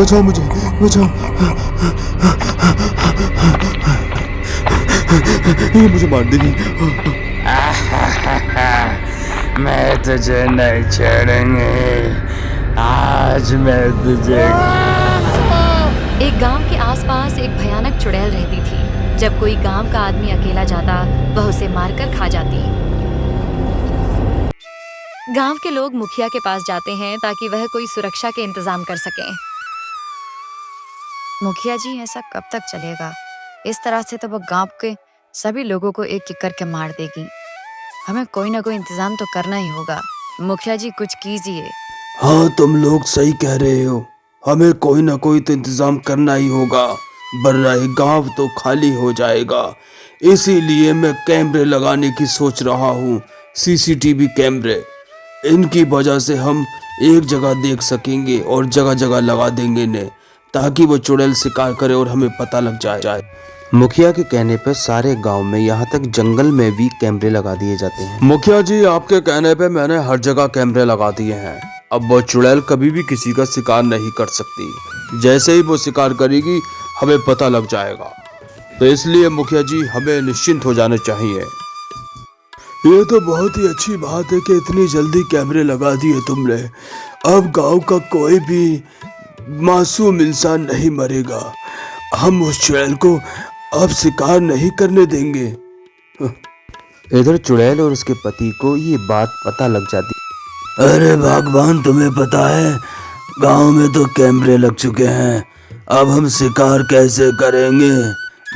बचाओ मुझे, बचाओ। ये मुझे मार देगी। मैं तुझे नहीं छोड़ूंगी, आज मैं तुझे। एक गांव के आसपास एक भयानक चुड़ैल रहती थी। जब कोई गांव का आदमी अकेला जाता, वह उसे मारकर खा जाती। गांव के लोग मुखिया के पास जाते हैं ताकि वह कोई सुरक्षा के इंतजाम कर सकें। मुखिया जी, ऐसा कब तक चलेगा? इस तरह से तो वह गांव के सभी लोगों को एक एक करके मार देगी। हमें कोई ना कोई इंतजाम तो करना ही होगा। मुखिया जी, कुछ कीजिए। हाँ, तुम लोग सही कह रहे हो। हमें कोई ना कोई तो इंतजाम करना ही होगा, वरना ये गांव तो खाली हो जाएगा। इसीलिए मैं कैमरे लगाने की सोच रहा हूँ, सीसीटीवी कैमरे। इनकी वजह से हम एक जगह देख सकेंगे और जगह जगह लगा देंगे इन्हें, ताकि वो चुड़ैल शिकार करे और हमें पता लग जाए। मुखिया के कहने पर सारे गांव में, यहाँ तक जंगल में भी कैमरे लगा दिए जाते हैं। मुखिया जी, आपके कहने पे मैंने हर जगह कैमरे लगा दिए हैं। अब वो चुड़ैल कभी भी किसी का शिकार नहीं कर सकती। जैसे ही वो शिकार करेगी, हमें पता लग जाएगा। तो इसलिए मुखिया जी, हमें निश्चिंत हो जाना चाहिए। ये तो बहुत ही अच्छी बात है कि इतनी जल्दी कैमरे लगा दिए तुमने। अब गांव का कोई भी मासूम इंसान नहीं मरेगा। हम उस चुड़ैल को अब शिकार नहीं करने देंगे। इधर चुड़ैल और उसके पति को ये बात पता लग जाती। अरे भगवान, तुम्हें पता है गांव में तो कैमरे लग चुके हैं, अब हम शिकार कैसे करेंगे?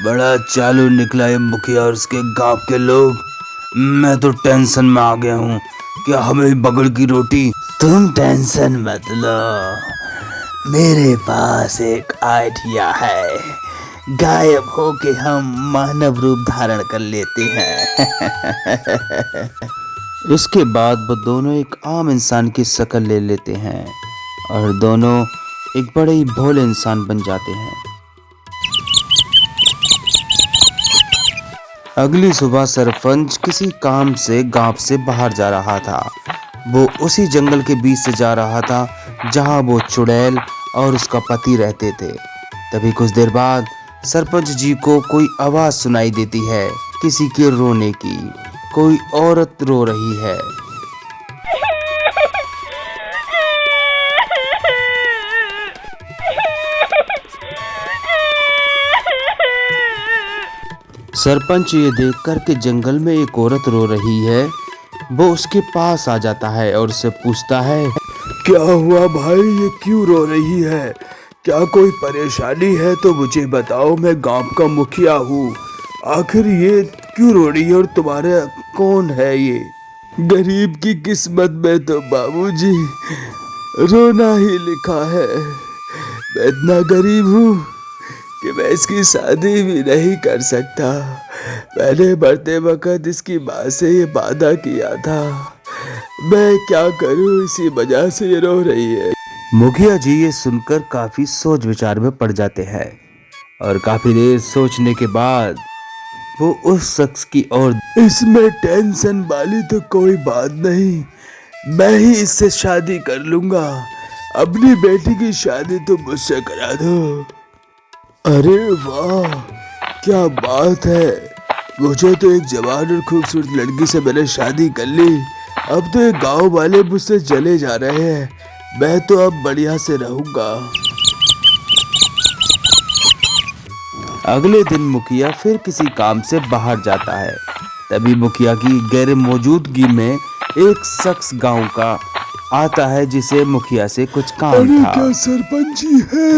बड़ा चालू निकला ये मुखिया और उसके गांव के लोग। मैं तो टेंशन में आ गया हूँ कि हमें बगल की रोटी। तुम टेंशन मत लो, मेरे पास एक आइडिया है। गायब होके हम मानव रूप धारण कर लेते हैं। इसके बाद वो दोनों एक आम इंसान की शक्ल ले लेते हैं और दोनों एक बड़े ही भोले इंसान बन जाते हैं। अगली सुबह सरपंच किसी काम से गांव से बाहर जा रहा था। वो उसी जंगल के बीच से जा रहा था जहां वो चुड़ैल और उसका पति रहते थे। तभी कुछ देर बाद सरपंच जी को कोई आवाज सुनाई देती है, किसी के रोने की। कोई औरत रो रही है। सरपंच ये देखकर कि जंगल में एक औरत रो रही है, वो उसके पास आ जाता है और उससे पूछता है, क्या हुआ भाई, ये क्यों रो रही है? क्या कोई परेशानी है तो मुझे बताओ, मैं गांव का मुखिया हूँ। आखिर ये क्यों रो रही है और तुम्हारे कौन है ये? गरीब की किस्मत में तो बाबूजी रोना ही लिखा है। मैं इतना गरीब हूँ कि मैं इसकी शादी भी नहीं कर सकता। मैंने मरते वक्त इसकी माँ से ये वादा किया था। मैं क्या करूँ, इसी वजह से ये रो रही है। मुखिया जी ये सुनकर काफी सोच विचार में पड़ जाते हैं और काफी देर सोचने के बाद वो उस शख्स की ओर। इसमें टेंशन वाली तो कोई बात नहीं, मैं ही इससे शादी कर लूंगा। अपनी बेटी की शादी तो मुझसे करा दो। अरे वाह, क्या बात है। मुझे तो एक जवान और खूबसूरत लड़की से मैंने शादी कर ली। अब तो ये गांव वाले मुझसे चले जा रहे हैं। मैं तो अब बढ़िया से रहूंगा। अगले दिन मुखिया फिर किसी काम से बाहर जाता है। तभी मुखिया की गैर मौजूदगी में एक शख्स गांव का आता है जिसे मुखिया से कुछ काम अरे था। क्या सरपंच जी है?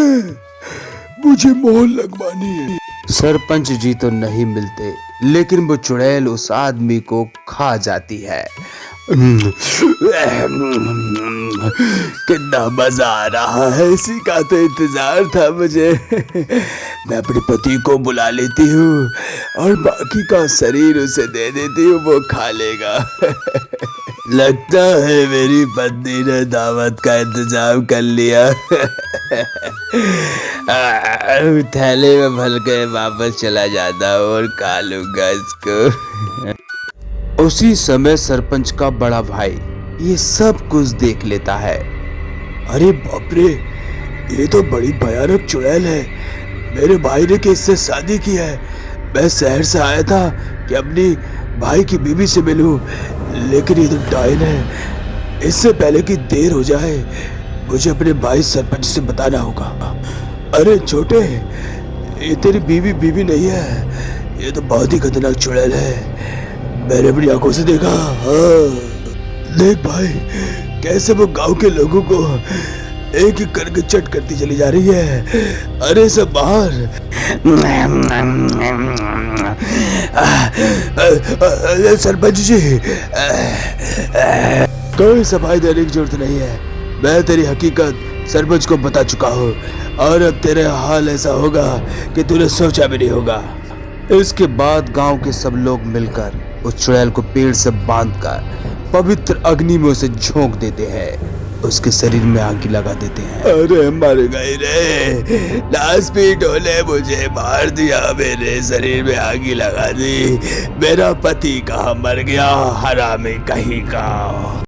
मुझे मोहर लगवानी है। सरपंच जी तो नहीं मिलते, लेकिन वो चुड़ैल उस आदमी को खा जाती है। कितना मजा आ रहा है, इसी का तो इंतजार था मुझे। मैं अपने पति को बुला लेती हूँ और बाकी का शरीर उसे दे देती हूँ, वो खा लेगा। लगता है मेरी पत्नी ने दावत का इंतजाम कर लिया। थैले में भर के वापस चला जाता हूँ और खा लूंगा इसको। उसी समय सरपंच का बड़ा भाई ये सब कुछ देख लेता है। अरे बाप रे, ये तो बड़ी भयानक चुड़ैल है। मेरे भाई ने किससे शादी की है। मैं शहर से आया था कि अपनी भाई की बीवी से मिलूं, लेकिन ये तो डायन है। इससे पहले कि देर हो जाए मुझे अपने भाई सरपंच से बताना होगा। अरे छोटे, ये तेरी बीवी नहीं है, ये तो बहुत ही खतरनाक चुड़ैल है। मैंने अपनी आंखों से देखा। हाँ देख भाई, कैसे वो गांव के लोगों को एक एक करके चट करती चली जा रही है। अरे सब बाहर। सरपंच जी, कोई सफाई देने की जरूरत नहीं है। मैं तेरी हकीकत सरपंच को बता चुका हूँ और अब तेरे हाल ऐसा होगा कि तूने सोचा भी नहीं होगा। इसके बाद गांव के सब लोग मिलकर उस चुड़ैल को पेड़ से बांधकर पवित्र अग्नि में उसे झोंक देते हैं, उसके शरीर में आग लगा देते हैं। अरे मर गई रे, लाश पीटों ने मुझे मार दिया, मेरे शरीर में आग लगा दी। मेरा पति कहाँ मर गया, हरामी कहीं का।